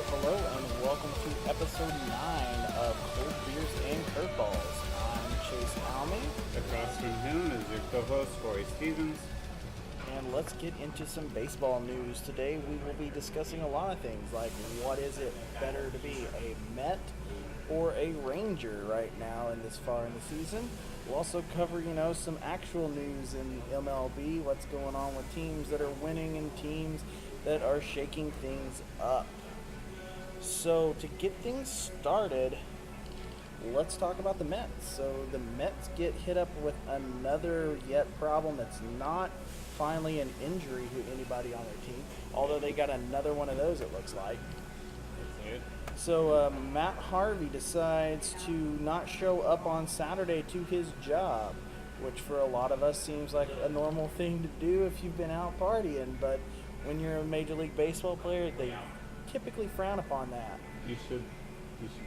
hello, and welcome to episode 9 of Cold Beers and Curveballs. I'm Chase Almy, Across from him is your co-host, Corey Stevens. and let's get into some baseball news. Today we will be discussing a lot of things, like what is it better to be, a Met or a Ranger right now in this far in the season. We'll also cover, some actual news in MLB, what's going on with teams that are winning and teams that are shaking things up. So to get things started, let's talk about the Mets. So the Mets get hit up with another yet problem that's not finally an injury to anybody on their team, although they got another one of those, it looks like. That's it. So Matt Harvey decides to not show up on Saturday to his job, which for a lot of us seems like a normal thing to do if you've been out partying, but when you're a Major League Baseball player, they typically frown upon that. You should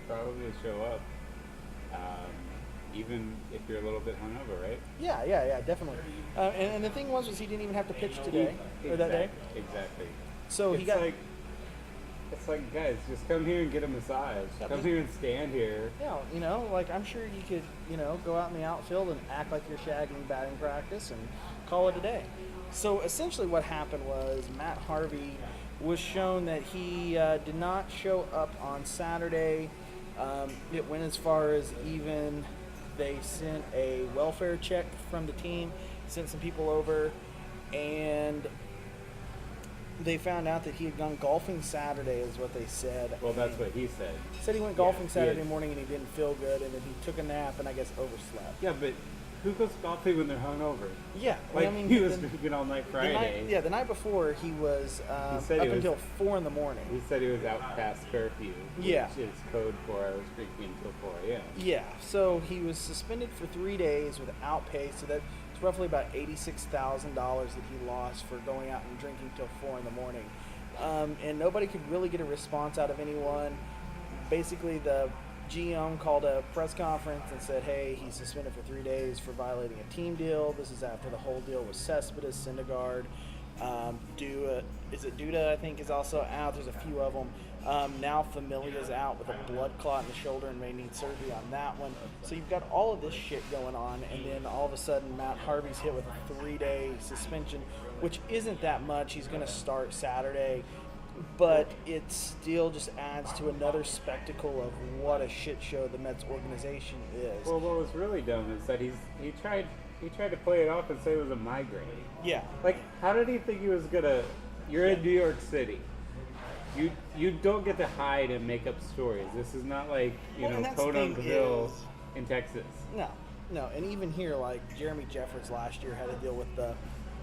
probably show up, even if you're a little bit hungover, right? Yeah, definitely. And the thing was he didn't even have to pitch today or that day. Exactly. So it's it's like, guys, just come here and get a massage. Come here and stand here. Yeah, I'm sure you could, go out in the outfield and act like you're shagging batting practice and call it a day. So essentially what happened was Matt Harvey was shown that he did not show up on Saturday. It went as far as even they sent a welfare check from the team, sent some people over, and they found out that he had gone golfing Saturday is what they said. Well, that's what he said. Said he went golfing Saturday morning and he didn't feel good, and then he took a nap and I guess overslept. Yeah, but who goes golfing when they're hungover? Yeah. He was drinking all night Friday. The night before he was until 4 in the morning. He said he was out past curfew, which is code for I was drinking until 4 a.m. Yeah, so he was suspended for 3 days without pay, so that's roughly about $86,000 that he lost for going out and drinking till 4 in the morning. And nobody could really get a response out of anyone. Basically, the GM called a press conference and said, hey, he's suspended for 3 days for violating a team deal. This is after the whole deal with Cespedes, Syndergaard, Duda, I think, is also out. There's a few of them. Now Familia's out with a blood clot in the shoulder and may need surgery on that one. So you've got all of this shit going on, and then all of a sudden Matt Harvey's hit with a 3-day suspension, which isn't that much. He's going to start Saturday. But it still just adds to another spectacle of what a shit show the Mets organization is. Well, what was really dumb is that he tried to play it off and say it was a migraine. Yeah. Like, how did he think he was gonna? You're in New York City. You don't get to hide and make up stories. This is not like Conenkville in Texas. No, and even here, like Jeremy Jeffers last year had to deal with the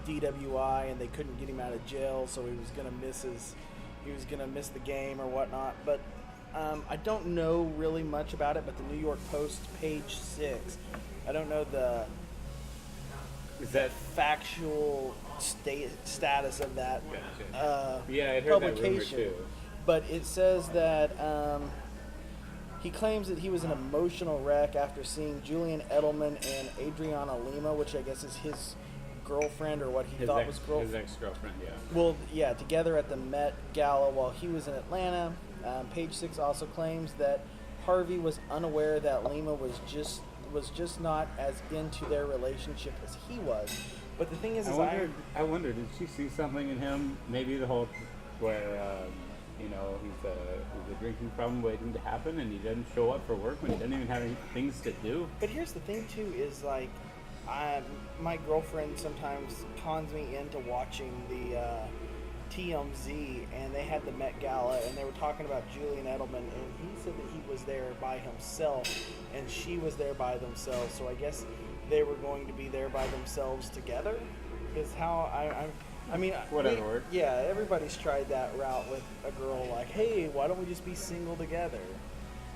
DWI, and they couldn't get him out of jail, so he was gonna miss the game or whatnot. But I don't know really much about it. But the New York Post, page 6, I don't know the factual status of that I heard publication. That rumor too. But it says that he claims that he was an emotional wreck after seeing Julian Edelman and Adriana Lima, which I guess is his girlfriend or what he thought was girlfriend. His ex-girlfriend, yeah. Well, yeah, together at the Met Gala while he was in Atlanta. Page 6 also claims that Harvey was unaware that Lima was just not as into their relationship as he was. But the thing is, I wonder, did she see something in him? Maybe the whole where he's a drinking problem waiting to happen, and he doesn't show up for work when he doesn't even have any things to do. But here's the thing too: is like, my girlfriend sometimes cons me into watching the TMZ, and they had the Met Gala, and they were talking about Julian Edelman, and he said that he was there by himself, and she was there by themselves. So I guess they were going to be there by themselves together. Is how I mean, whatever. Everybody's tried that route with a girl, like, hey, why don't we just be single together?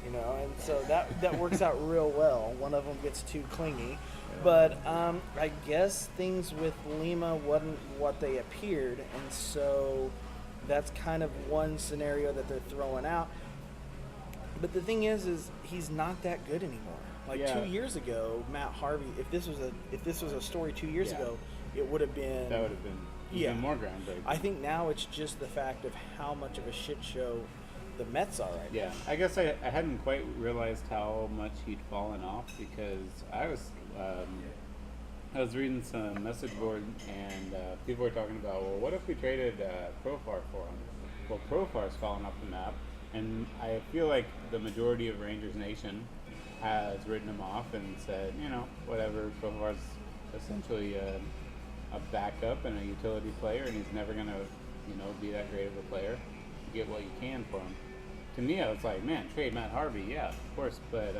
And so that works out real well. One of them gets too clingy. But I guess things with Lima wasn't what they appeared, and so that's kind of one scenario that they're throwing out. But the thing is he's not that good anymore. Like 2 years ago, Matt Harvey, if this was a story 2 years ago, it would have been... That would have been even more groundbreaking. I think now it's just the fact of how much of a shit show the Mets are right Yeah, I guess I hadn't quite realized how much he'd fallen off because I was reading some message board and people were talking about, well, what if we traded Profar for him? Well, Profar's fallen off the map, and I feel like the majority of Rangers Nation has written him off and said, whatever, Profar's essentially a backup and a utility player, and he's never going to, be that great of a player. Get what you can for him. To me, I was like, man, trade Matt Harvey, yeah, of course, but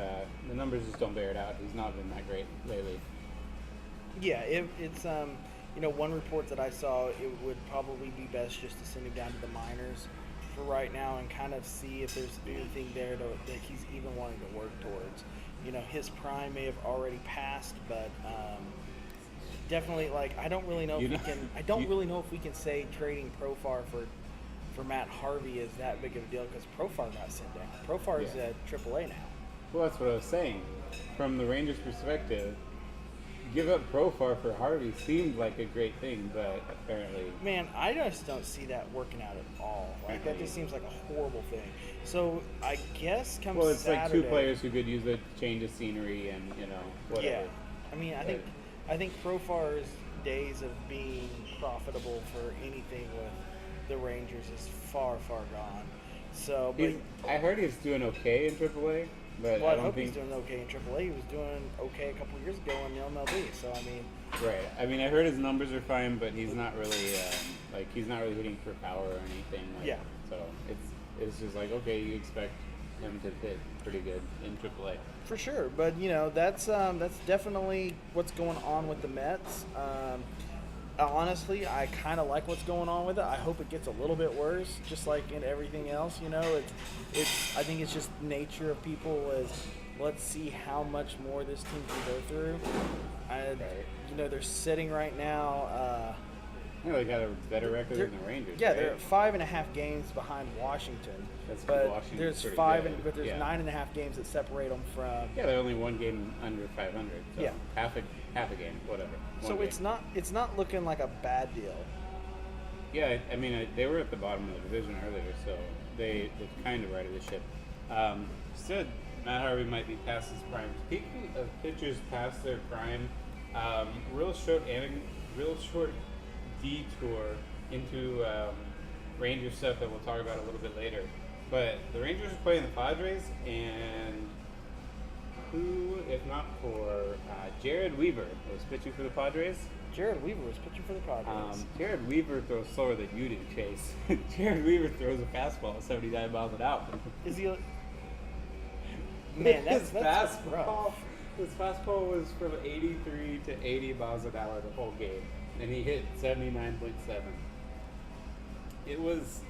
the numbers just don't bear it out. He's not been that great lately. Yeah, it's one report that I saw, it would probably be best just to send him down to the minors for right now and kind of see if there's anything there that he's even wanting to work towards. His prime may have already passed, but definitely, I don't really know if we can. I don't really know if we can say trading Profar for Matt Harvey is that big of a deal because Profar got sent down. Profar is at AAA now. Well, that's what I was saying. From the Rangers' perspective, give up Profar for Harvey seemed like a great thing, but apparently... Man, I just don't see that working out at all. That just seems like a horrible thing. So, I guess come Saturday... Well, it's like two players who could use a change of scenery and, whatever. Yeah. I mean, I think Profar's days of being profitable for anything with the Rangers is far, far gone. So, but I heard he's doing okay in AAA, but I hope he's doing okay in AAA. He was doing okay a couple years ago in the MLB. So I mean, right. I mean, I heard his numbers are fine, but he's not really he's not really hitting for power or anything. So it's just like, okay, you expect him to hit pretty good in AAA. For sure, but that's definitely what's going on with the Mets. Honestly, I kind of like what's going on with it. I hope it gets a little bit worse, just like in everything else. I think it's just nature of people is let's see how much more this team can go through. They're sitting right now. They got a better record than the Rangers. Yeah, right? they're 5.5 games behind Washington. But there's there's 9.5 games that separate them from. Yeah, they're only one game under 500. So yeah, half a game, whatever. It's not looking like a bad deal. Yeah, I mean they were at the bottom of the division earlier, so they kind of righted the ship. Said Matt Harvey might be past his prime. Speaking of pitchers past their prime, real short detour into Ranger stuff that we'll talk about a little bit later. But the Rangers are playing the Padres, and who, if not for Jared Weaver, was pitching for the Padres. Jared Weaver was pitching for the Padres. Jared Weaver throws slower than you do, Chase. Jared Weaver throws a fastball at 79 miles an hour. Is he? Man, that's fastball. rough. His fastball was from 83 to 80 miles an hour the whole game, and he hit 79.7. It was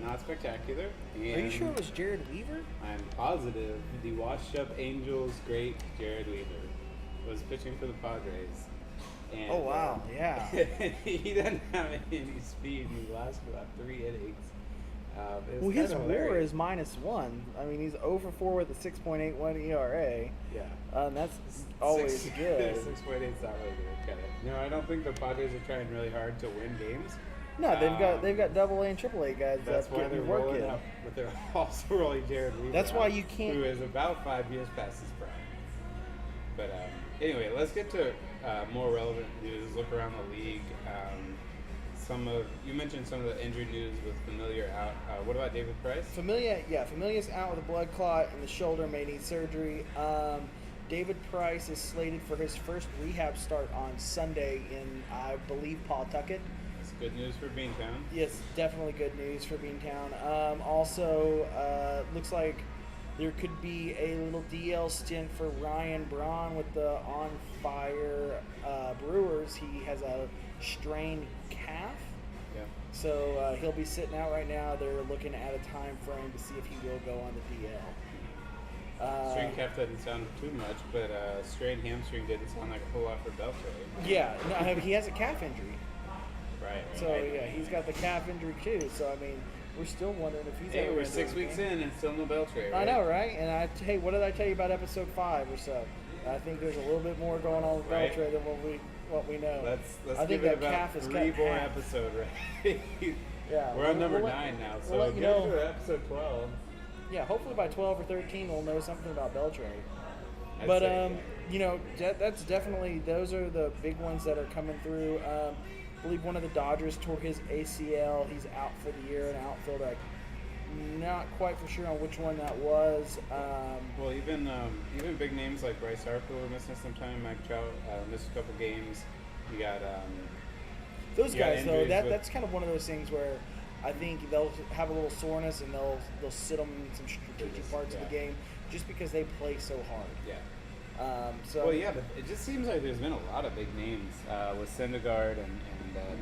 not spectacular. Are you sure it was Jared Weaver? I'm positive the washed-up Angels great Jared Weaver was pitching for the Padres. And, oh, wow, yeah. He doesn't have any speed, and he lasted about 3 innings. His WAR is -1. I mean, he's 0 for 4 with a 6.81 ERA. Yeah. That's always good. 6.8 is not really going to cut it. No, I don't think the Padres are trying really hard to win games. No, they've got AA and AAA guys. That's why they're rolling up, but they're also rolling Jared Weaver. That's why you can't. Who is about 5 years past his prime. But anyway, let's get to more relevant news. Look around the league. You mentioned some of the injury news with Familia out. What about David Price? Familia's out with a blood clot in the shoulder, may need surgery. David Price is slated for his first rehab start on Sunday in, I believe, Pawtucket. It's good news for Beantown. Yes, definitely good news for Beantown. Also, looks like there could be a little DL stint for Ryan Braun with the On Fire Brewers. He has a strained calf. Yeah. So he'll be sitting out right now. They're looking at a time frame to see if he will go on the DL. Strained calf doesn't sound too much, but strained hamstring didn't sound like a whole lot for Beltray. Yeah, no, he has a calf injury. Right. So yeah, he's got the calf injury too. So I mean, we're still wondering if he's. Hey, we're 6 weeks in and still no Beltray. Right? I know, right? And hey, what did I tell you about episode 5 or so? I think there's a little bit more going on with Beltray than what we know. Let's I think give that it calf about is 3 more half. episodes, right? Yeah, We're on number we'll 9 now, so we'll let you get know. to episode 12. Yeah, hopefully by 12 or 13 we'll know something about Beltray. I'd But say, that's definitely, those are the big ones that are coming through. I believe one of the Dodgers tore his ACL. He's out for the year in outfield. I'm not quite for sure on which one that was. Well, even big names like Bryce Harper were missing some time. Mike Trout missed a couple games. You got Those you got guys, though, injuries with- that's kind of one of those things where I think they'll have a little soreness and they'll sit them in some strategic parts of the game just because they play so hard. yeah. So Yeah, but it just seems like there's been a lot of big names with Syndergaard and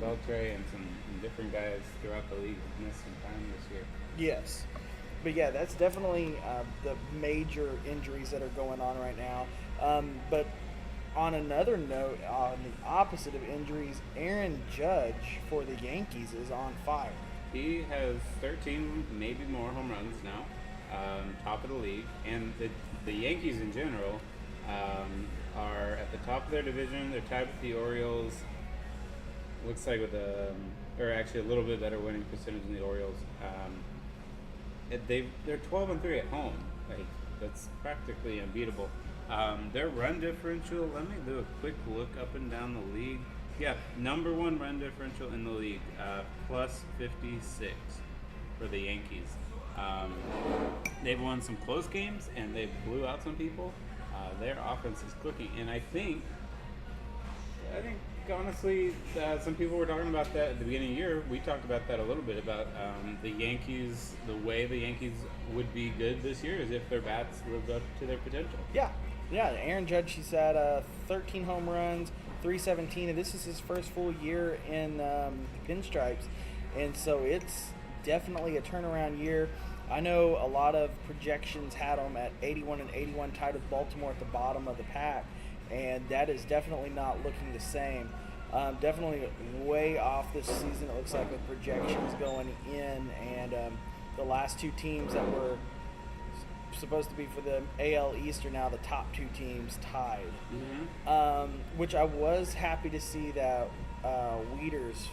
Beltre and some different guys throughout the league who've missed some time this year. yes, but yeah, that's definitely the major injuries that are going on right now. But on another note, on the opposite of injuries, Aaron Judge for the Yankees is on fire. He has 13, maybe more home runs now, top of the league, and the Yankees in general are at the top of their division. They're tied with the Orioles. Looks like or actually a little bit better winning percentage than the Orioles. They're 12-3 at home. Like, that's practically unbeatable. Their run differential. Let me do a quick look up and down the league. Yeah, number 1 run differential in the league, plus 56 for the Yankees. They've won some close games and they blew out some people. Their offense is cooking, and I think honestly, some people were talking about that at the beginning of the year. We talked about that a little bit about the Yankees. The way the Yankees would be good this year is if their bats lived up to their potential. Yeah. Aaron Judge, he's had 13 home runs, 317, and this is his first full year in pinstripes, and so it's definitely a turnaround year. I know a lot of projections had him at 81-81, tied with Baltimore at the bottom of the pack, and that is definitely not looking the same. Definitely way off this season, it looks like, with projections going in, and the last 2 teams that were supposed to be for the AL East are now the top 2 teams tied. Mm-hmm. Which I was happy to see that Wieters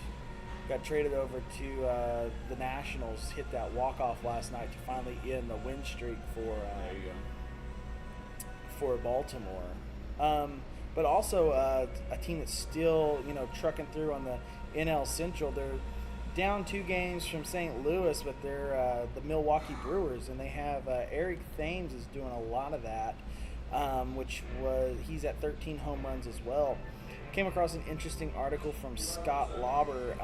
got traded over to the Nationals, hit that walk-off last night to finally end the win streak for Baltimore. But also a team that's still, trucking through on the NL Central. They're down 2 games from St. Louis, but they're the Milwaukee Brewers, and they have Eric Thames is doing a lot of that, he's at 13 home runs as well. Came across an interesting article from Scott Lauber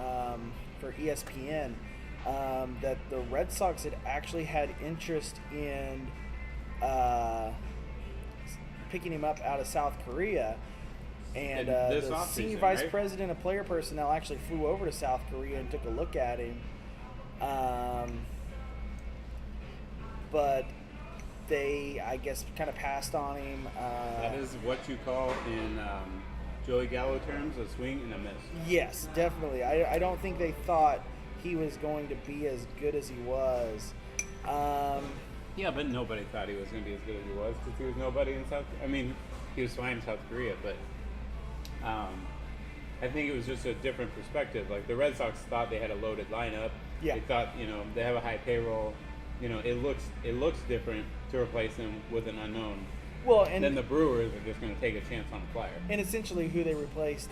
for ESPN that the Red Sox had actually had interest in picking him up out of South Korea. And the senior vice president of player personnel actually flew over to South Korea and took a look at him. But they, I guess, kind of passed on him. That is what you call in Joey Gallo terms a swing and a miss. Yes, definitely. I don't think they thought he was going to be as good as he was. Yeah, but nobody thought he was going to be as good as he was because he was nobody in he was fine in South Korea, but I think it was just a different perspective. Like, the Red Sox thought they had a loaded lineup. Yeah. They thought, they have a high payroll. It looks different to replace him with an unknown. Well, and then the Brewers are just going to take a chance on a flyer. And essentially, who they replaced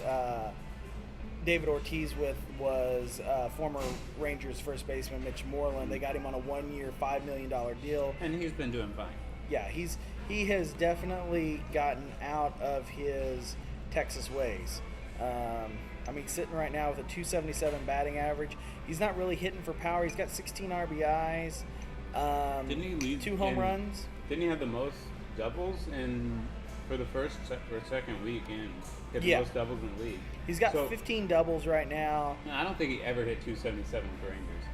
David Ortiz with was former Rangers first baseman Mitch Moreland. They got him on a 1-year, $5 million deal, and he's been doing fine. Yeah, he has definitely gotten out of his Texas ways. Sitting right now with a 277 batting average. He's not really hitting for power. He's got 16 RBIs. Didn't he lead 2 home runs? Didn't he have the most doubles for the first or second week in? He had the most doubles in the league. He's got 15 doubles right now. No, I don't think he ever hit 277 for Rangers.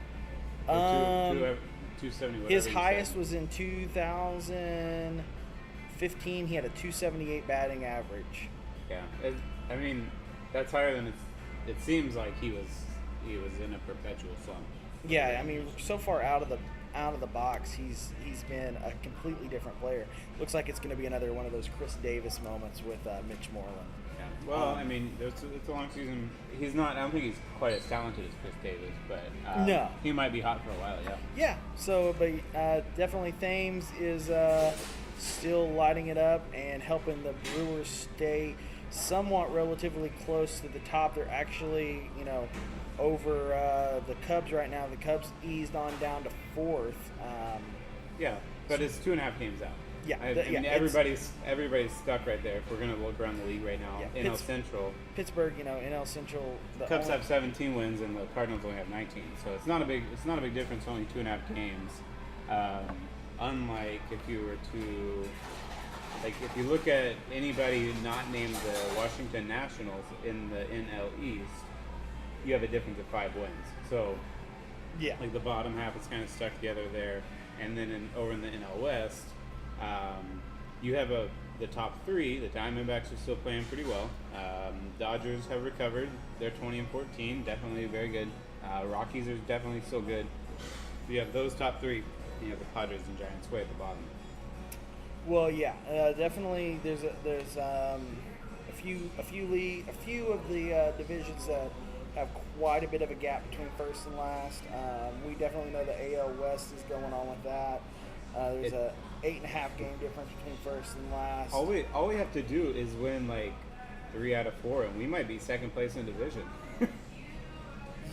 270. His highest was in 2015. He had a 278 batting average. Yeah, that's higher than it seems like he was in a perpetual slump. Yeah, so far out of the box, he's been a completely different player. Looks like it's going to be another one of those Chris Davis moments with Mitch Moreland. Well, I mean, it's a long season. He's not. I don't think he's quite as talented as Chris Davis, but No. he might be hot for a while. Yeah. Yeah, so, but definitely Thames is still lighting it up and helping the Brewers stay somewhat relatively close to the top. They're actually, over the Cubs right now. The Cubs eased on down to fourth. Yeah, but it's 2.5 games out. Yeah, I mean, everybody's stuck right there. If we're gonna look around the league right now, Yeah, NL Central, Pittsburgh, NL Central. The Cubs have 17 wins and the Cardinals only have 19. So it's not a big difference. Only 2.5 games. Unlike if you were to, if you look at anybody not named the Washington Nationals in the NL East, you have a difference of 5 wins. So yeah, the bottom half is kind of stuck together there, and then over in the NL West. You have the top 3. The Diamondbacks are still playing pretty well. Dodgers have recovered. They're 20-14, definitely very good. Rockies are definitely still good. You have those top 3. You have the Padres and Giants way at the bottom. Well, yeah, definitely. There's a few of the divisions that have quite a bit of a gap between first and last. We definitely know the AL West is going on with that. There's a 8.5 game difference between first and last. All we have to do is win 3 out of 4, and we might be second place in the division.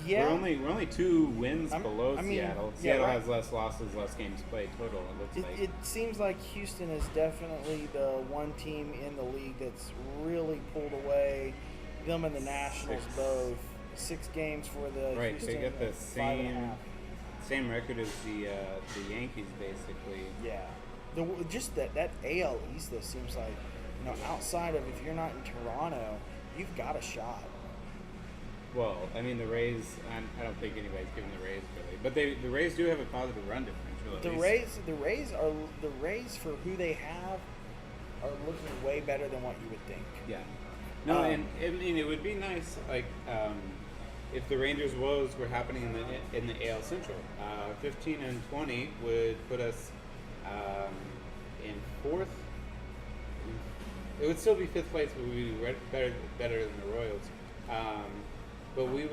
Yeah, we're only 2 wins below Seattle. Seattle right. has less losses, less games played total. It looks like it seems like Houston is definitely the one team in the league that's really pulled away. Them and the Nationals both 6 games for the right. Houston. They get the 5.5. same record as the Yankees, basically. Yeah, just that AL East though seems like outside of if you're not in Toronto, you've got a shot. Well, I mean the Rays. I don't think anybody's giving the Rays really, but the Rays do have a positive run differential. The Rays for who they have are looking way better than what you would think. Yeah. No, and I mean it would be nice if the Rangers woes were happening in the AL Central. 15-20 would put us in 4th. It would still be 5th place, but we'd be better than the Royals. But we'd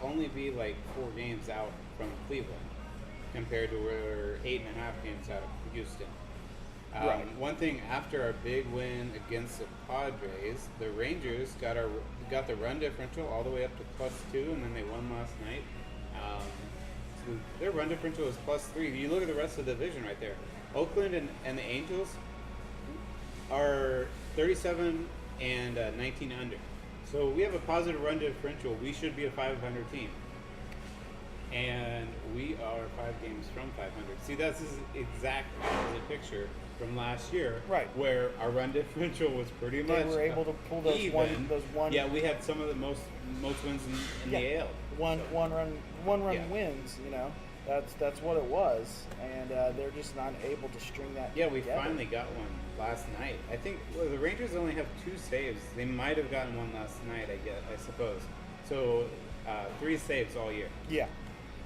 only be 4 games out from Cleveland compared to we're 8.5 games out of Houston. Right. One thing, after our big win against the Padres, the Rangers got the run differential all the way up to +2, and then they won last night. So their run differential is +3. You look at the rest of the division right there. Oakland and the Angels are 37 and 19 under. So we have a positive run differential. We should be a 500 team. And we are 5 games from 500. See, that's the exact opposite picture from last year, right? Where our run differential was pretty much they were able to pull those even. one. Yeah, we had some of the most wins in the AL. One run wins. That's what it was, and they're just not able to string that. Yeah, we together. finally got one last night. I think the Rangers only have 2 saves. They might have gotten one last night, I suppose. So 3 saves all year. Yeah.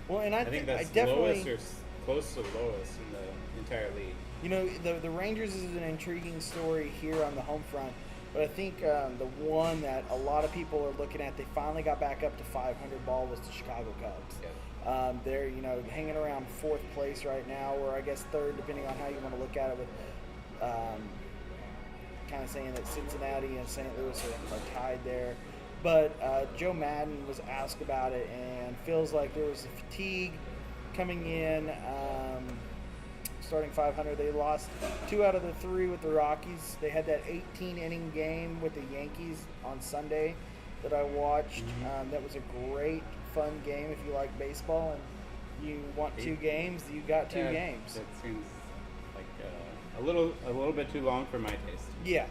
Well, and I think that's lowest or close to lowest in the entire league. The Rangers is an intriguing story here on the home front, but I think the one that a lot of people are looking at, they finally got back up to 500 ball, was the Chicago Cubs. Yeah. They're hanging around 4th place right now, or I guess 3rd, depending on how you want to look at it. With kind of saying that Cincinnati and St. Louis are tied there. But Joe Madden was asked about it and feels like there was a fatigue coming in. Starting 500, they lost 2 out of the 3 with the Rockies. They had that 18-inning game with the Yankees on Sunday that I watched. Mm-hmm. That was a great, fun game if you like baseball and you want 2 games. You got 2 games. That seems like a little bit too long for my taste. Yeah.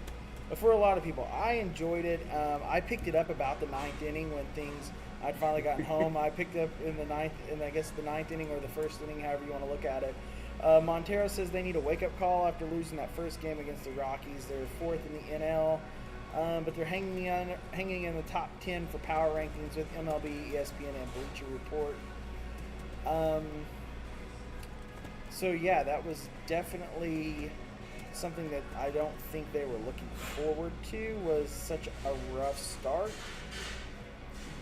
But for a lot of people, I enjoyed it. I picked it up about the 9th inning when I'd finally gotten home. I picked it up in the 9th inning or the 1st inning, however you want to look at it. Montero says they need a wake-up call after losing that first game against the Rockies. They're 4th in the NL, but they're hanging in the top 10 for power rankings with MLB, ESPN, and Bleacher Report. So yeah, that was definitely something that I don't think they were looking forward to was such a rough start.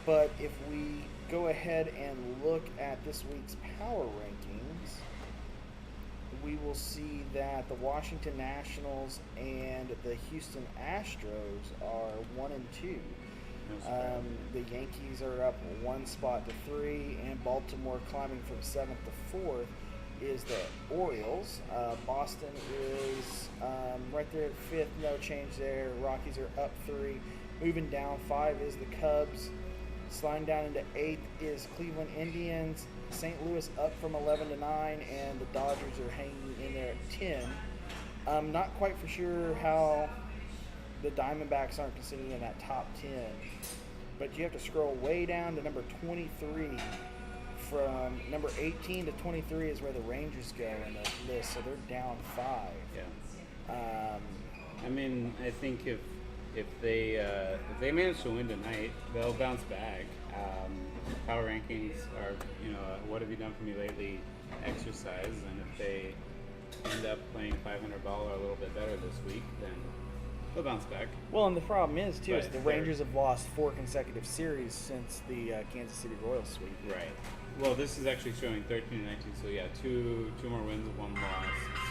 But if we go ahead and look at this week's power rankings, we will see that the Washington Nationals and the Houston Astros are 1 and 2. The Yankees are up 1 spot to 3, and Baltimore climbing from 7th to 4th is the Orioles. Boston is right there at 5th, no change there. Rockies are up 3. Moving down 5 is the Cubs. Sliding down into 8th is Cleveland Indians. St. Louis up from 11 to 9, and the Dodgers are hanging in there at 10. I'm not quite for sure how the Diamondbacks aren't considered in that top 10, but you have to scroll way down to number 23. From number 18 to 23 is where the Rangers go in the list, so they're down 5. Yeah. I mean, I think if they manage to win tonight, they'll bounce back. Power rankings are, what have you done for me lately? Exercise, and if they end up playing 500 ball or a little bit better this week, then they'll bounce back. Well, and the problem is too is But the Rangers have lost 4 consecutive series since the Kansas City Royals sweep. Right. Well, this is actually showing 13-19, so yeah, two more wins, 1 loss.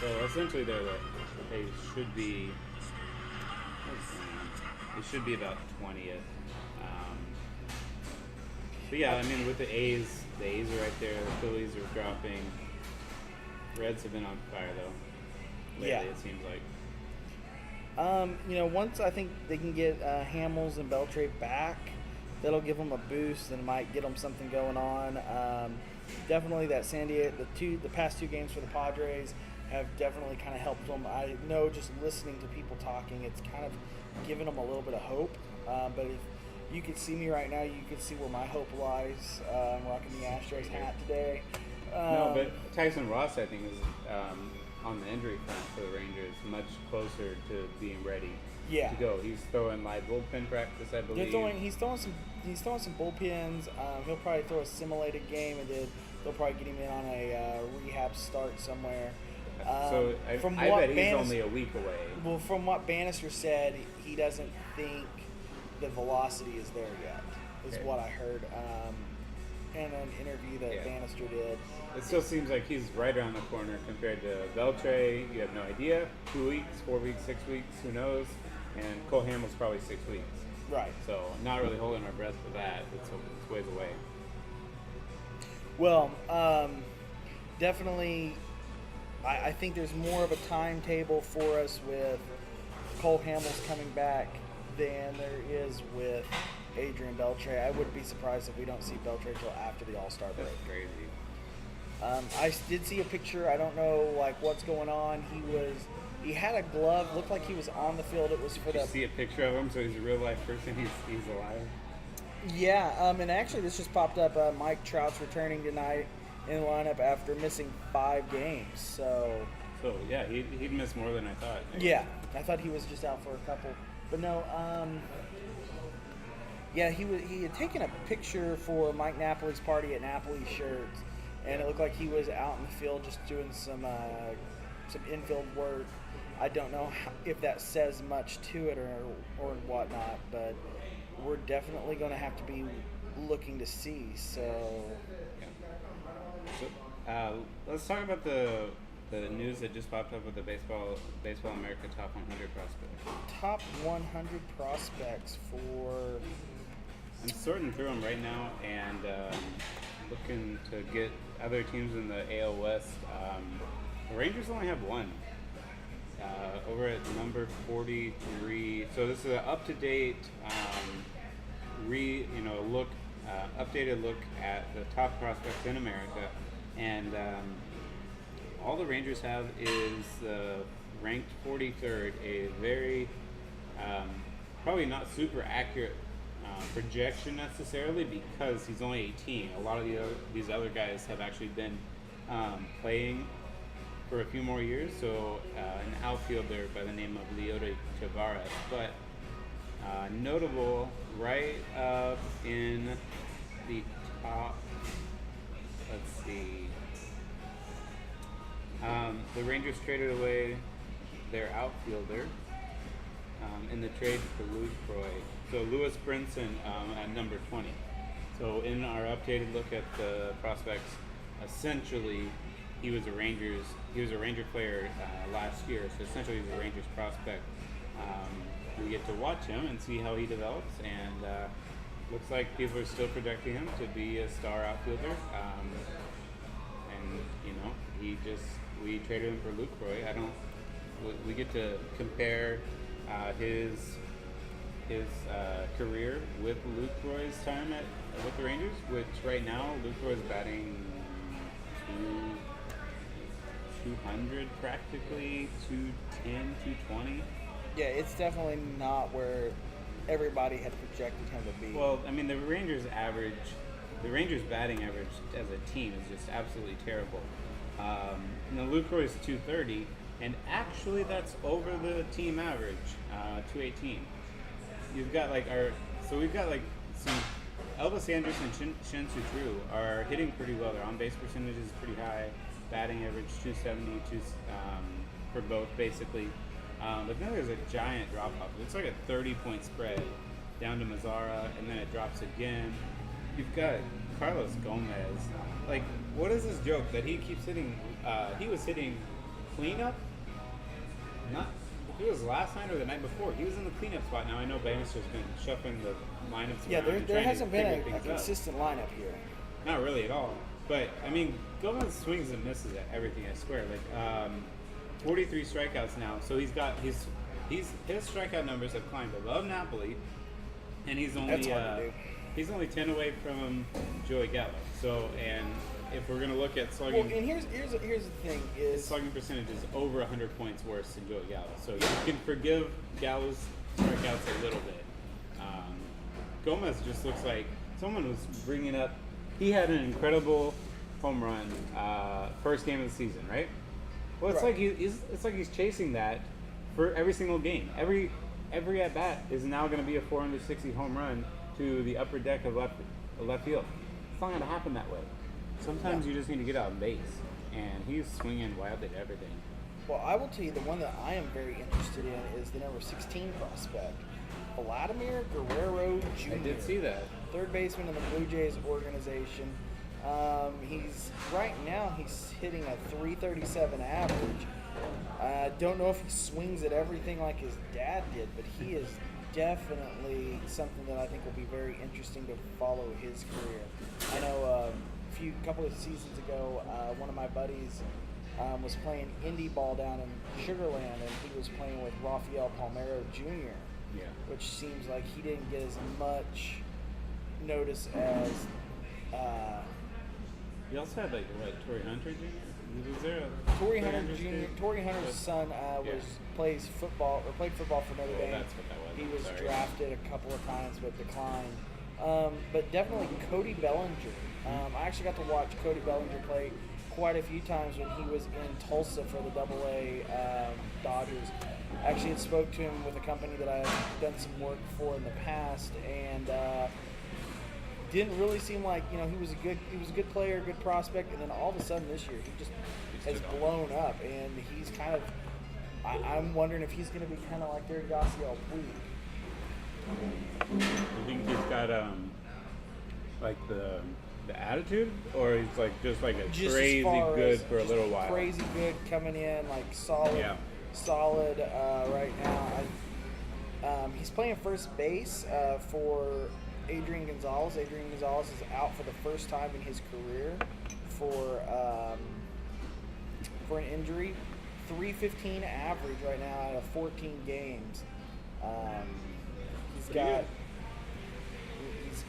So essentially, they should be. It should be about 20th. But yeah, I mean, with the A's are right there. The Phillies are dropping. Reds have been on fire though. Lately, Yeah. it seems like. Once I think they can get Hamels and Beltre back, that'll give them a boost and might get them something going on. Definitely that San Diego, the past 2 games for the Padres have definitely kind of helped them. I know just listening to people talking, it's kind of given them a little bit of hope. But if you could see me right now, you could see where my hope lies. I'm rocking the Astros hat today. No, but Tyson Ross, I think, is on the injury front for the Rangers, much closer to being ready to go. He's throwing live bullpen practice, I believe. He's throwing some bullpens. He'll probably throw a simulated game, and then they'll probably get him in on a rehab start somewhere. So I bet he's only a week away. Well, from what Bannister said, he doesn't think the velocity is there yet, is what I heard in an interview that Bannister did. It still seems like he's right around the corner compared to Beltre. You have no idea. 2 weeks, 4 weeks, 6 weeks, who knows? And Cole Hamels probably 6 weeks. Right. So not really holding our breath for that. It's ways away. Well, definitely, I think there's more of a timetable for us with Cole Hamels coming back than there is with Adrian Beltre. I wouldn't be surprised if we don't see Beltre till after the All-Star break. That's crazy. I did see a picture. I don't know what's going on. He had a glove. Looked like he was on the field. It was for Did you see a picture of him? So he's a real life person. He's alive. Yeah. And actually, this just popped up. Mike Trout's returning tonight in the lineup after missing 5 games. So yeah, he'd miss more than I thought. Yeah, I thought he was just out for a couple. But no. Yeah, he had taken a picture for Mike Napoli's party at Napoli's Shirts. And it looked like he was out in the field just doing some infield work. I don't know if that says much to it or whatnot, but we're definitely going to have to be looking to see. So let's talk about the news that just popped up with the Baseball America Top 100 prospects. Top 100 prospects for... I'm sorting through them right now and looking to get other teams in the AL West. The Rangers only have 1. Over at number 43. So this is an up-to-date updated look at the top prospects in America, and all the Rangers have is ranked 43rd, a very probably not super accurate projection necessarily because he's only 18. A lot of these other guys have actually been playing for a few more years, so an outfielder by the name of Leota Tavares, but notable right up in the top, let's see, the Rangers traded away their outfielder in the trade for Lucroy. So Lewis Brinson at number 20. So in our updated look at the prospects, essentially he was a Ranger player last year. So essentially he's a Rangers prospect. We get to watch him and see how he develops, and looks like people are still projecting him to be a star outfielder. And we traded him for Lucroy. We get to compare his career with Lucroy's time with the Rangers, which right now Lucroy is batting 200 practically, 210, 220. Yeah, it's definitely not where everybody had projected him to be. Well, I mean, the Rangers batting average as a team is just absolutely terrible. Lucroy is 230, and actually that's over the team average, 218. We've got some Elvis Andrus and Shin Soo are hitting pretty well. Their on-base percentage is pretty high. Batting average 270 for both, basically. But then there's a giant drop-off. It's like a 30-point spread down to Mazzara, and then it drops again. You've got Carlos Gomez. Like, what is this joke that he keeps hitting? He was hitting cleanup. It was last night or the night before. He was in the cleanup spot. Now I know Bannister's been shuffling the lineups. Yeah, there hasn't been a up. consistent lineup here. Not really at all. But I mean, Gomez swings and misses at everything. I swear. 43 strikeouts now. So his strikeout numbers have climbed above Napoli, and he's only 10 away from Joey Gallo. So, and if we're gonna look at slugging, well, and here's the thing is his slugging percentage is over 100 points worse than Joey Gallo. So you can forgive Gallo's strikeouts a little bit. Gomez just looks like someone was bringing up. He had an incredible home run first game of the season, right? Well, it's right. like he's chasing that for every single game. Every at bat is now going to be a 460 home run to the upper deck of left field. It's not going to happen that way. Sometimes you just need to get out on base, and he's swinging wildly at everything. Well, I will tell you the one that I am very interested in is the number 16 prospect, Vladimir Guerrero Jr. I did see that. Third baseman in the Blue Jays organization. He's hitting a 337 average. I don't know if he swings at everything like his dad did, but he is definitely something that I think will be very interesting to follow his career. I know a couple of seasons ago, one of my buddies was playing indie ball down in Sugar Land, and he was playing with Rafael Palmeiro Jr., which seems like he didn't get as much notice as... He also had Torrey Hunter Jr. Was there Torrey Hunter's son played football for Notre Dame. That's what that was. He was drafted a couple of times but declined. But definitely Cody Bellinger. I actually got to watch Cody Bellinger play quite a few times when he was in Tulsa for the AA Dodgers. I actually had spoke to him with a company that I've done some work for in the past, and didn't really seem like he was a good player, good prospect, and then all of a sudden this year he just has blown up, and he's kind of I'm wondering if he's going to be kind of like their Yasiel Puig. You think he's got the attitude, or he's just crazy good for a little while? Crazy good coming in, solid right now. He's playing first base for Adrian Gonzalez. Adrian Gonzalez is out for the first time in his career for an injury. 315 average right now out of 14 games. He's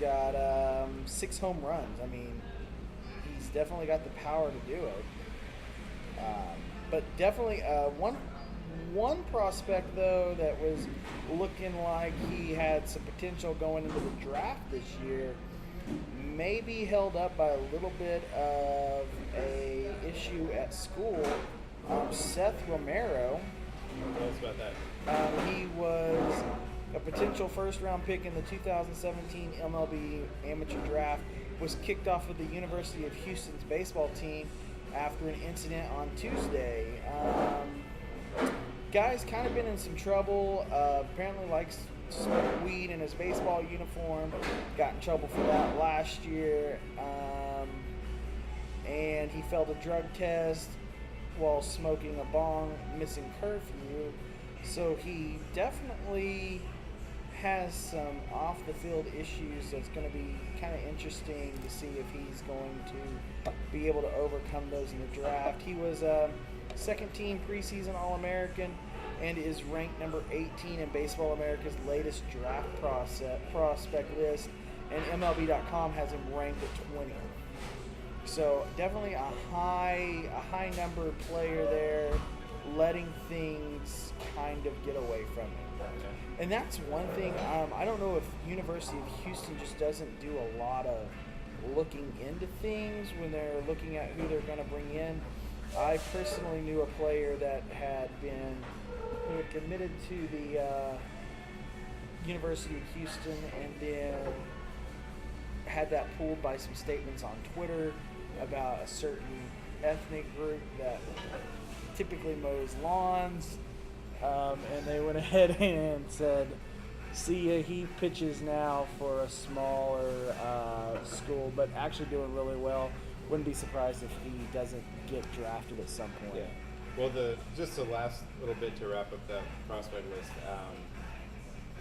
got 6 home runs. I mean, he's definitely got the power to do it. But definitely one prospect, though, that was looking like he had some potential going into the draft this year, may be held up by a little bit of a issue at school. Seth Romero. Tell us about that. He was a potential first-round pick in the 2017 MLB amateur draft, was kicked off of the University of Houston's baseball team after an incident on Tuesday. guy's kind of been in some trouble. Apparently likes to smoke weed in his baseball uniform. Got in trouble for that last year. And he failed a drug test while smoking a bong, missing curfew. So he definitely has some off the field issues that's going to be kind of interesting to see if he's going to be able to overcome those in the draft. He was a second team preseason All-American and is ranked number 18 in Baseball America's latest draft prospect list, and MLB.com has him ranked at 20. So definitely a high number player there, letting things kind of get away from him. And that's one thing, I don't know if University of Houston just doesn't do a lot of looking into things when they're looking at who they're going to bring in. I personally knew a player that who had committed to the University of Houston and then had that pulled by some statements on Twitter about a certain ethnic group that typically mows lawns. And they went ahead and said, see ya, he pitches now for a smaller school, but actually doing really well. Wouldn't be surprised if he doesn't get drafted at some point. Yeah. Well, just the last little bit to wrap up that prospect list.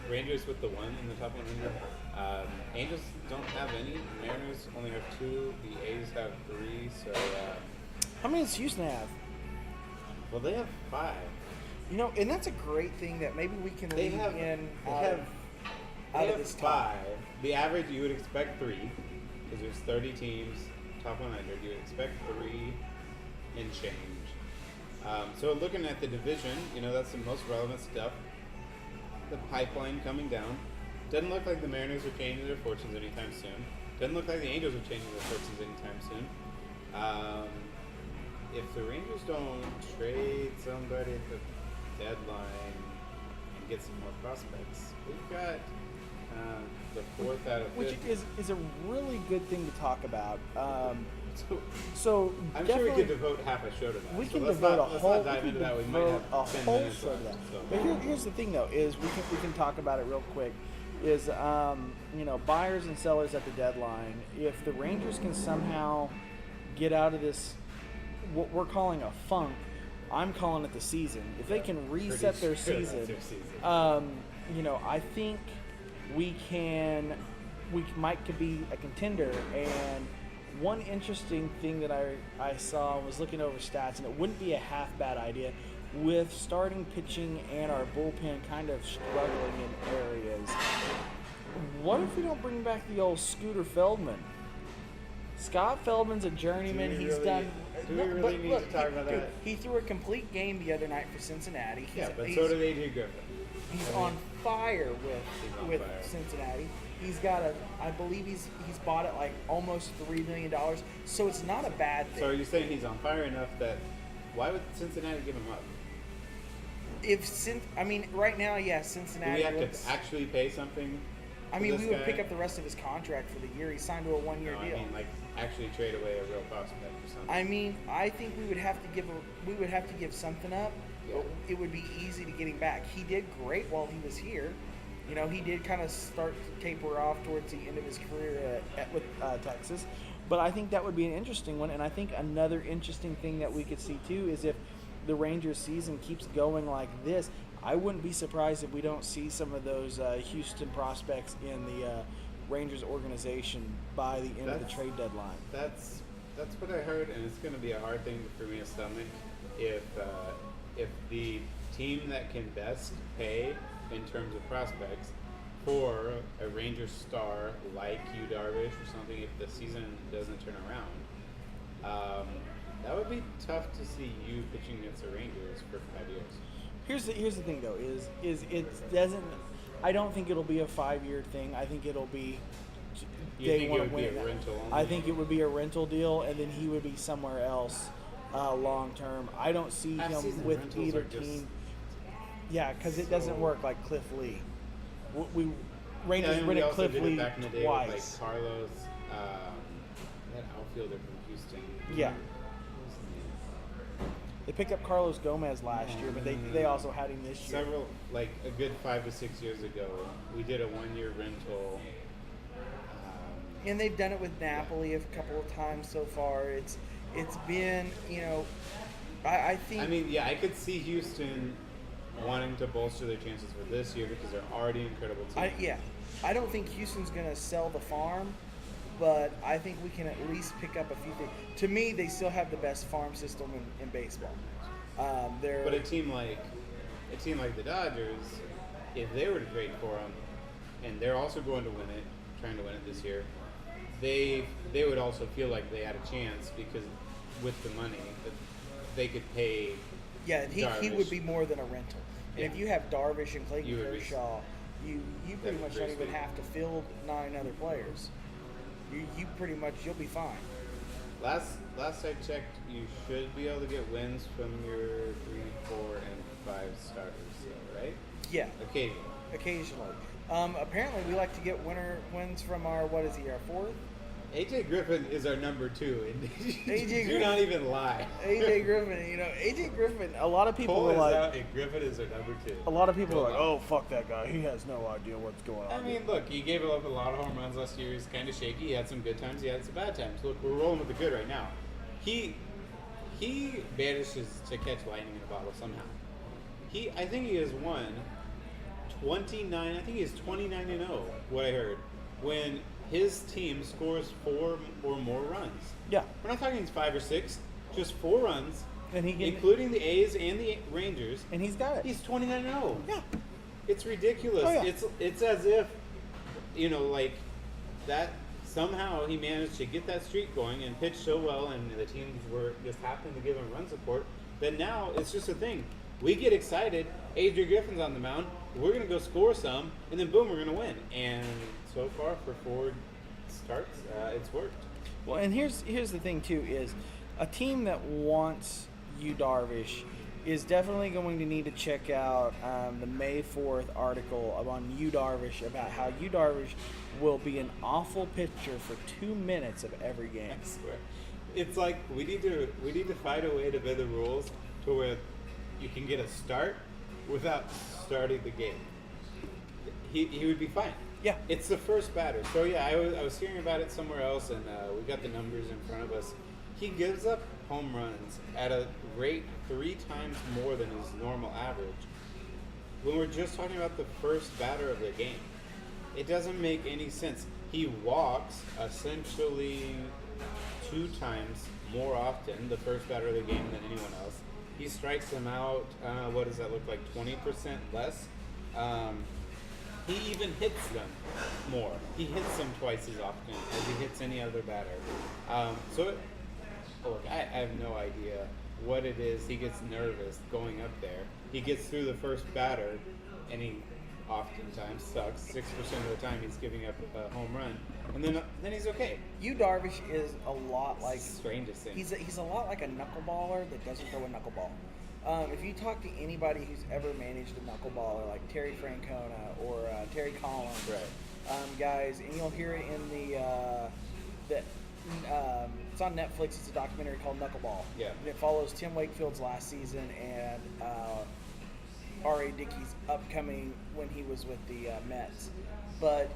Rangers with the 1 in the top 100. Angels don't have any. Mariners only have 2. The A's have 3. So. How many does Houston have? Well, they have 5. You know, and that's a great thing that maybe we can leave in out of this top 5. The average you would expect 3, because there's 30 teams, top 100. You would expect 3 and change. So looking at the division, that's the most relevant stuff. The pipeline coming down. Doesn't look like the Mariners are changing their fortunes anytime soon. Doesn't look like the Angels are changing their fortunes anytime soon. If the Rangers don't trade somebody at the deadline and get some more prospects, we've got the 4th out of 5th. Which is a really good thing to talk about. So I'm sure we could devote half a show to that. We can let's devote not, a let's whole. not dive into that. We might have a 10 whole minutes show left. to that. So. But here's the thing, though, is we can talk about it real quick. Is buyers and sellers at the deadline. If the Rangers can somehow get out of this, what we're calling a funk, I'm calling it the season. If they can reset their season, I think we could be a contender. And one interesting thing that I saw was looking over stats, and it wouldn't be a half bad idea with starting pitching and our bullpen kind of struggling in areas. What if we don't bring back the old Scooter Feldman? Scott Feldman's a journeyman. Do we really need to talk about that? He threw a complete game the other night for Cincinnati. But so did A.J. Griffin. He's on fire with Cincinnati. He's got I believe he's bought at like almost $3 million. So it's not a bad thing. So are you saying he's on fire enough that why would Cincinnati give him up? Right now, yes, Cincinnati. Do we have to actually pay something? We would pick up the rest of his contract for the year. He signed to a 1-year deal. Actually trade away a real prospect or something. I think we would have to give something up. Yeah. But it would be easy to get him back. He did great while he was here. He did kind of start to taper off towards the end of his career with Texas. But I think that would be an interesting one. And I think another interesting thing that we could see too is if the Rangers season keeps going like this, I wouldn't be surprised if we don't see some of those Houston prospects in the Rangers organization by the end of the trade deadline. That's what I heard, and it's going to be a hard thing for me to stomach if the team that can best pay in terms of prospects for a Rangers star like Yu Darvish or something, if the season doesn't turn around, that would be tough to see you pitching against the Rangers for 5 years. Here's the thing though is it doesn't. I don't think it'll be a 5-year thing. I think it'll be. They want to win. I think it would be a rental deal, and then he would be somewhere else long term. I don't see him with either team. Yeah, because it doesn't work like Cliff Lee. Rangers rented Cliff Lee back in the day twice. With like Carlos, that outfielder from Houston. Yeah. They picked up Carlos Gomez last year, but they also had him this year. Several, like a good 5 to 6 years ago, we did a 1-year rental. And they've done it with Napoli a couple of times so far. It's been, I think. I mean, yeah, I could see Houston wanting to bolster their chances for this year because they're already an incredible team. I don't think Houston's going to sell the farm, but I think we can at least pick up a few things. To me, they still have the best farm system in baseball. But a team like the Dodgers, if they were to trade for them, and they're also going to win it, trying to win it this year, they would also feel like they had a chance because with the money that they could pay. Yeah, he would be more than a rental. And if you have Darvish and Clayton Kershaw, you pretty much don't even have to field 9 other players. You pretty much, you'll be fine. Last I checked, you should be able to get wins from your 3, 4, and 5 starters, right? Yeah. Occasionally. Apparently, we like to get wins from our, what is he, our 4th? AJ Griffin is our number 2, and AJ do not even lie. AJ Griffin, a lot of people are like... out and Griffin is our number 2. A lot of people are like, oh, fuck that guy. He has no idea what's going on. I mean, look, he gave up a lot of home runs last year. He's kind of shaky. He had some good times. He had some bad times. Look, we're rolling with the good right now. He manages to catch lightning in a bottle somehow. I think he has won 29. I think he is 29-0. What I heard when his team scores 4 or more runs. Yeah, we're not talking 5 or 6, just 4 runs, and including the A's and the Rangers. And he's got it. He's 29-0. Yeah, it's ridiculous. Oh, yeah. It's as if like that. Somehow he managed to get that streak going and pitch so well, and the teams were just happening to give him run support. That now it's just a thing. We get excited. AJ Griffin's on the mound. We're going to go score some, and then boom, we're going to win. And so far, for 4 starts, it's worked. Well, and here's the thing too: is a team that wants Yu Darvish is definitely going to need to check out the May 4th article on Yu Darvish about how Yu Darvish will be an awful pitcher for 2 minutes of every game. I swear, it's like we need to find a way to bend the rules to where you can get a start without starting the game. He would be fine. Yeah, it's the first batter. So yeah, I was hearing about it somewhere else, and we got the numbers in front of us. He gives up home runs at a rate 3 times more than his normal average. When we're just talking about the first batter of the game, it doesn't make any sense. He walks essentially 2 times more often, the first batter of the game, than anyone else. He strikes them out, what does that look like, 20% less? He even hits them more. He hits them twice as often as he hits any other batter. Look, I have no idea what it is. He gets nervous going up there. He gets through the first batter, and he oftentimes sucks. 6% of the time he's giving up a home run. And then he's okay. Yu Darvish is a lot like... Strangest thing. He's a lot like a knuckleballer that doesn't throw a knuckleball. If you talk to anybody who's ever managed a knuckleballer, like Terry Francona or Terry Collins, right. Guys, and you'll hear it in it's on Netflix. It's a documentary called Knuckleball. Yeah. And it follows Tim Wakefield's last season and R.A. Dickey's upcoming when he was with the Mets. But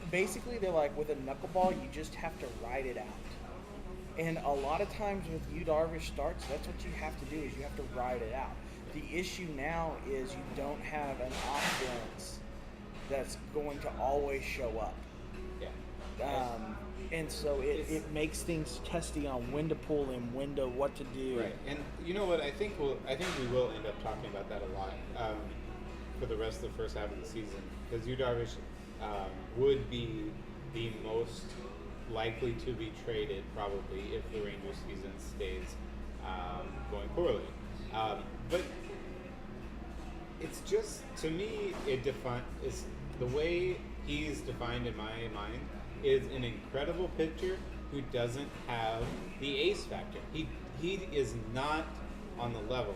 basically they're like, with a knuckleball, you just have to ride it out. And a lot of times with Yu Darvish starts, that's what you have to do, is you have to ride it out. The issue now is you don't have an offense that's going to always show up. Yeah. And so it makes things testy on when to pull him, what to do. Right. And you know what? I think we will end up talking about that a lot for the rest of the first half of the season, because Yu Darvish would be the most likely to be traded probably if the Rangers season stays going poorly. But it's just, to me, it's the way he's defined in my mind is an incredible pitcher who doesn't have the ace factor. He is not on the level.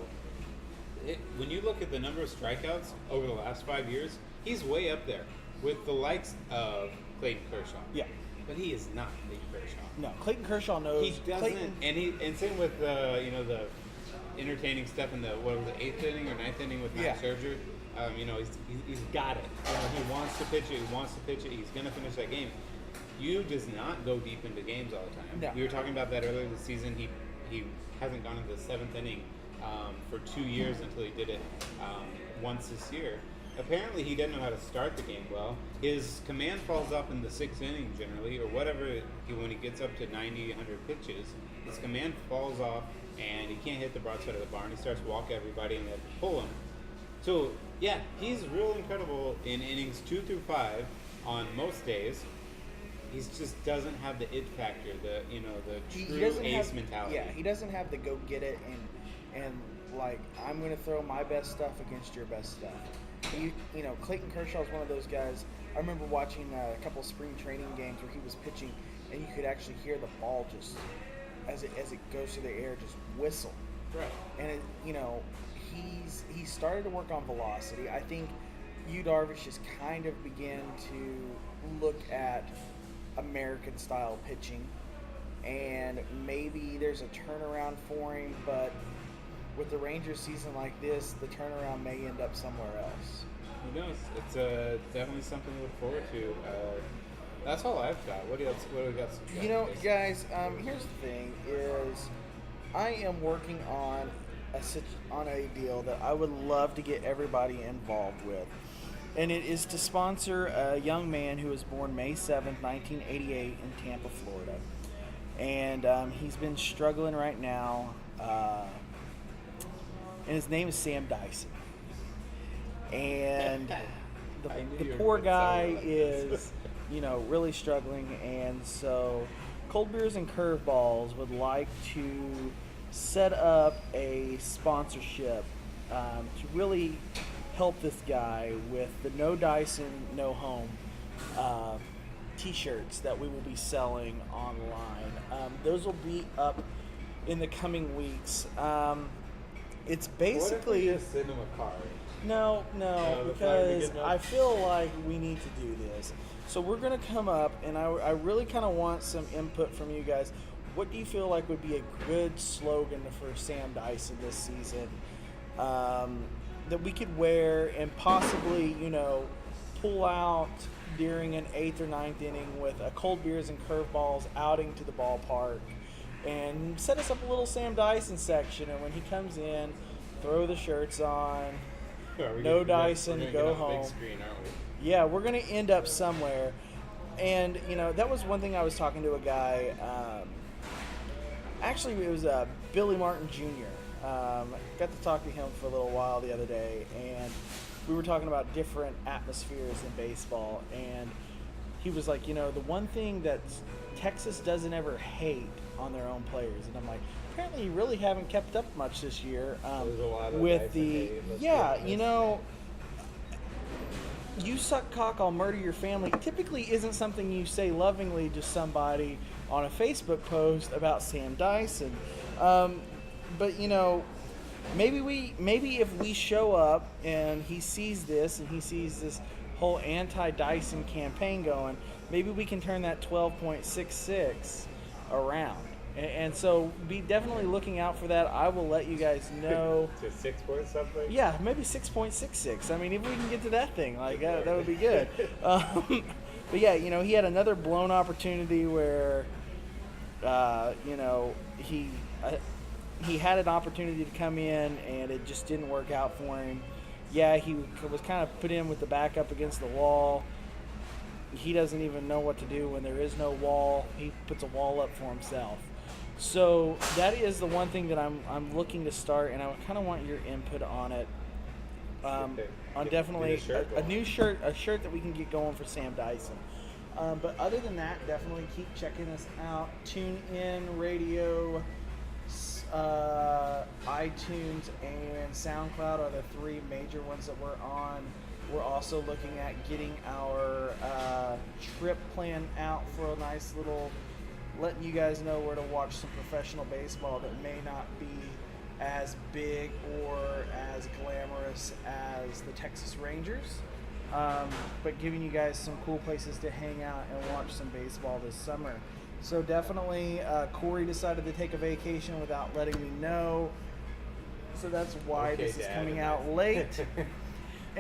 When you look at the number of strikeouts over the last 5 years, he's way up there with the likes of Clayton Kershaw. Yeah. But he is not Clayton Kershaw. No, Clayton Kershaw knows. He doesn't, Clayton, and same with the entertaining stuff in the eighth inning or ninth inning with Max Yeah. Scherzer. He's got it. He wants to pitch it. He wants to pitch it. He's gonna finish that game. You does not go deep into games all the time. No. We were talking about that earlier this season. He hasn't gone into the seventh inning for 2 years until he did it once this year. Apparently, he didn't know how to start the game well. His command falls off in the sixth inning generally, or whatever. When he gets up to 90, 100 pitches, his command falls off, and he can't hit the broadside of the barn. He starts to walk everybody, and they have to pull him. So, yeah, he's real incredible in innings 2 through 5 on most days. He just doesn't have the it factor, the true ace mentality. Yeah, he doesn't have the go get it and like I'm going to throw my best stuff against your best stuff. Clayton Kershaw is one of those guys. I remember watching a couple spring training games where he was pitching, and you could actually hear the ball just as it goes through the air just whistle. Right. And he started to work on velocity. I think Yu Darvish has kind of began to look at American style pitching, and maybe there's a turnaround for him, but with the Rangers season like this, the turnaround may end up somewhere else. Who knows? It's definitely something to look forward to. That's all I've got. What do we got? Guys, here's the thing: is I am working on a deal that I would love to get everybody involved with. And it is to sponsor a young man who was born May 7th, 1988 in Tampa, Florida. And he's been struggling right now. And his name is Sam Dyson. And the poor guy is, really struggling. And so Cold Beers and Curveballs would like to set up a sponsorship to really help this guy with the No Dyson, No Home t-shirts that we will be selling online. Those will be up in the coming weeks. It's basically... What if we just send him a card? No, because I feel like we need to do this. So we're going to come up, and I really kind of want some input from you guys. What do you feel like would be a good slogan for Sam Dyson this season? That we could wear and possibly, pull out during an 8th or 9th inning with a Cold Beers and Curveballs outing to the ballpark, and set us up a little Sam Dyson section. And when he comes in, throw the shirts on. No Dyson, go home. Big screen, aren't we? Yeah, we're going to end up somewhere. And, that was one thing I was talking to a guy. Actually, it was Billy Martin Jr. Got to talk to him for a little while the other day, and we were talking about different atmospheres in baseball, and he was like, the one thing that Texas doesn't ever hate on their own players, and I'm like, apparently you really haven't kept up much this year There's a lot of with Dyson the hate, you suck cock, I'll murder your family typically isn't something you say lovingly to somebody on a Facebook post about Sam Dyson. But maybe if we show up and he sees this and he sees this whole anti-Dyson campaign going, maybe we can turn that 12.66 around. And so be definitely looking out for that. I will let you guys know. To 6 point something? Yeah, maybe 6.66. I mean, if we can get to that thing, like that would be good. But yeah, he had another blown opportunity where, he had an opportunity to come in and it just didn't work out for him. Yeah, he was kind of put in with the back up against the wall. He doesn't even know what to do when there is no wall. He puts a wall up for himself. So that is the one thing that I'm looking to start, and I kind of want your input on it. On definitely a new shirt, a shirt that we can get going for Sam Dyson. But other than that, definitely keep checking us out. Tune in, radio, iTunes, and SoundCloud are the three major ones that we're on. We're also looking at getting our trip plan out for a nice little, letting you guys know where to watch some professional baseball that may not be as big or as glamorous as the Texas Rangers, but giving you guys some cool places to hang out and watch some baseball this summer. So definitely, Corey decided to take a vacation without letting me know. So that's why Okay, this is Dad, coming am out I- late. I'm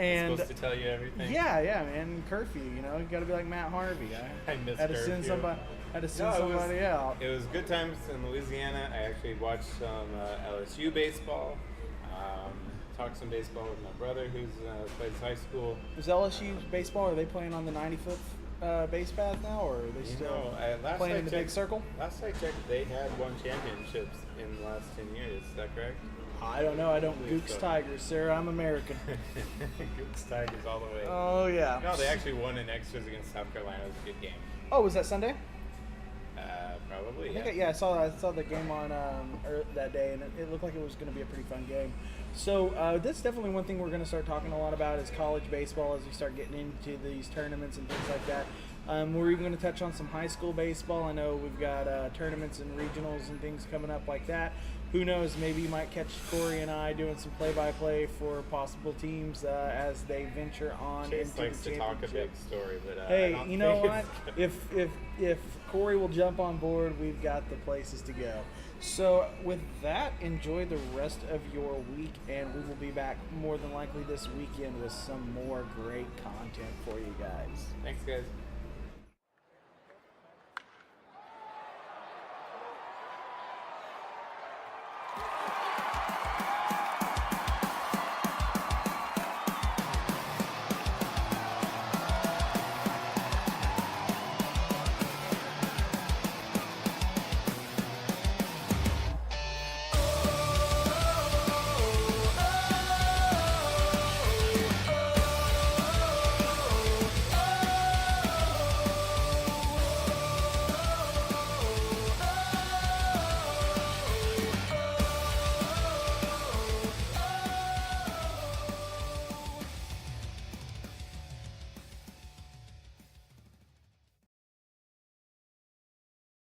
And supposed to tell you everything. yeah, man, curfew. You know, you got to be like Matt Harvey. I miss had to send curfew. somebody. Had to send No, somebody out. It was good times in Louisiana. I actually watched some LSU baseball. Talked some baseball with my brother, who's plays high school. Is LSU baseball? Are they playing on the 95th base path now, or are they You still know, last playing I in the big checked- circle? Last I checked, they had won championships in the last 10 years. Is that correct? I don't know. I don't believe gooks so. Tigers, sir. I'm American. Gooks Tigers all the way. Oh yeah. No, they actually won in extras against South Carolina. It was a good game. Oh, was that Sunday? Probably. I Yeah. think I saw the game on that day, and it looked like it was going to be a pretty fun game. So that's definitely one thing we're going to start talking a lot about is college baseball as we start getting into these tournaments and things like that. We're even going to touch on some high school baseball. I know we've got tournaments and regionals and things coming up like that. Who knows? Maybe you might catch Corey and I doing some play-by-play for possible teams as they venture on Chase into likes the to talk a championship. big story, but I Hey, don't you know think what? it's If Corey will jump on board, we've got the places to go. So with that, enjoy the rest of your week, and we will be back more than likely this weekend with some more great content for you guys. Thanks, guys.